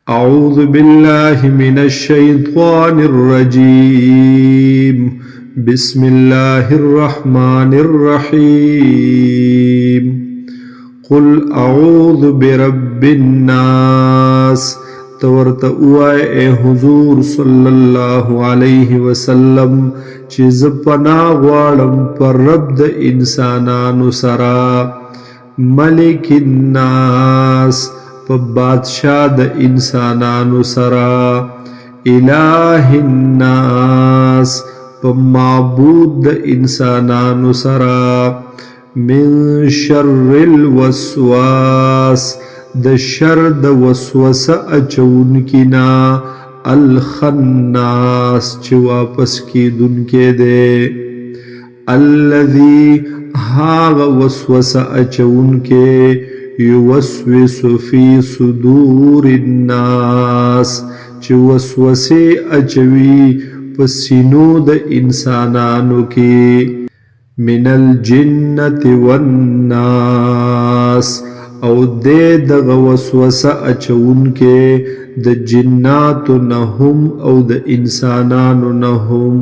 أعوذ بالله من الشيطان الرجيم بسم الله الرحمن الرحيم قل أعوذ برب الناس تورت اے حضور صلی اللہ علیہ وسلم چیز پنا غوارم پر رب د انسانانو سرا ملک الناس پا بادشاہ د انسانانو سرا الہ الناس پا معبود د انسانانو سرا من شر الوسواس د شر د وسوسه اچون کینا الخناس چه واپس کی دن کے دے الذی هاغ وسوسه اچون کے یوسوس فی صدور الناس چه وسوسه اچوی پسینو د انسانانو کی من الجنة والناس او دے دغ وسوسه اچون کے د جناتو نهم او د انسانانو نهم